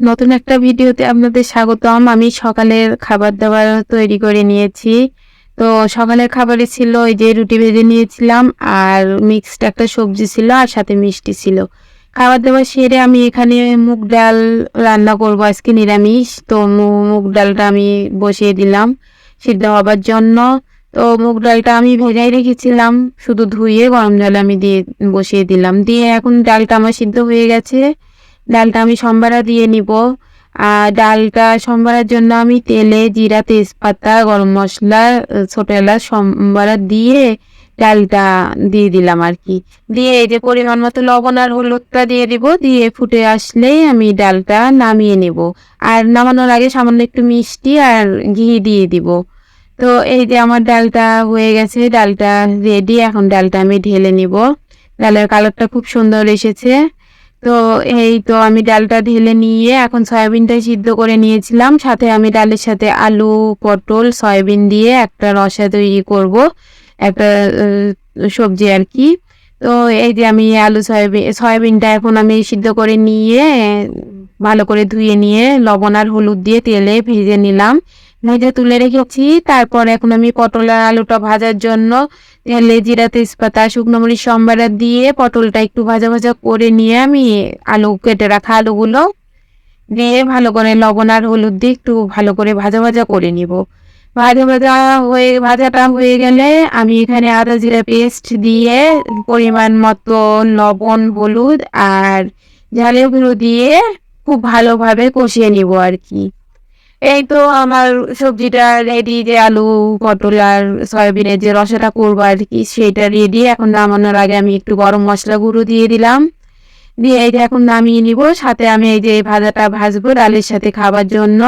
নতুন একটা ভিডিওতে আপনাদের স্বাগতম। আমি সকালের খাবার-দাবার তৈরি করে নিয়েছি। তো সকালের খাবারে ছিল এই যে রুটি ভেজে নিয়েছিলাম আর মিক্সড একটা সবজি ছিল আর সাথে মিষ্টি ছিল। খাবার-দাবার সেরে আমি এখানে মুগ ডাল রান্না করব আজকে নিরামিষ। তো মুগ ডালটা আমি বসিয়ে দিলাম সিদ্ধ হবার জন্য। তো মুগ ডালটা আমি ভেজাই রেখেছিলাম, শুধু ধুয়ে গরম জলে আমি বসিয়ে দিলাম। দিয়ে এখন ডালটা আমার সিদ্ধ হয়ে গেছে। ডালটা আমি সম্বারা দিয়ে নিব। ডালটা সম্বারার জন্য আমি তেলে জিরা, তেজপাতা, গরম মসলা, ছোট এলাচ সম্বারা দিয়ে ডালটা দিয়ে দিলাম আর কি। দিয়ে এই যে পরিমাণ মতো লবণ আর হলুদটা দিয়ে দিব। দিয়ে ফুটে আসলেই আমি ডালটা নামিয়ে নেব। আর নামানোর আগে সামান্য একটু মিষ্টি আর ঘি দিয়ে দিব। তো এই যে আমার ডালটা হয়ে গেছে, ডালটা রেডি। এখন ডালটা আমি ঢেলে নিব। ডালের কালারটা খুব সুন্দর এসেছে। তো এই তো আমি ডালটা ঢেলে নিয়ে এখন সয়াবিনটা সিদ্ধ করে নিয়েছিলাম। সাথে আমি ডালের সাথে আলু, পটল, সয়াবিন দিয়ে একটা রসা তৈরি করব, একটা সবজি আর কি। তো এই যে আমি সয়াবিনটা এখন আমি সিদ্ধ করে নিয়ে ভালো করে ধুয়ে নিয়ে লবণ আর হলুদ দিয়ে তেলে ভেজে নিলাম। ভেজে তুলে রেখেছি। তারপর এখন আমি পটল আর আলুটা ভাজার জন্য তেলে জিরা, তেজপাতা, শুকনো মরিচ সম্বারা দিয়ে পটলটা একটু ভাজা ভাজা করে নিয়ে আমি আলু কেটে রাখা আলুগুলো দিয়ে ভালো করে লবণ আর হলুদ দিয়ে একটু ভালো করে ভাজা ভাজা করে নিব। ভাজাটা হয়ে গেলে আমি এখানে আদা জিরা পেস্ট দিয়ে পরিমাণ মতো লবণ, হলুদ আর ঝালের গুঁড়ো দিয়ে খুব ভালোভাবে কষিয়ে নিব আর কি। এই তো আমার সবজিটা রেডি, যে আলু, পটল আর সয়াবিনের যে রসাটা করবো আর কি সেটা রেডি। এখন নামানোর আগে আমি একটু গরম মশলা গুঁড়ো দিয়ে দিলাম। দিয়ে এই যে এখন নামিয়ে নিব। সাথে আমি এই যে ভাজাটা ভাজবো ডালের সাথে খাবার জন্য।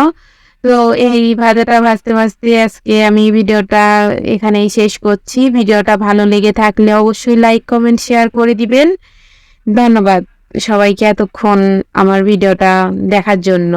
তো এই ভাজাটা ভাজতে ভাজতে আজকে আমি ভিডিওটা এখানেই শেষ করছি। ভিডিওটা ভালো লেগে থাকলে অবশ্যই লাইক, কমেন্ট, শেয়ার করে দিবেন। ধন্যবাদ সবাইকে এতক্ষণ আমার ভিডিওটা দেখার জন্য।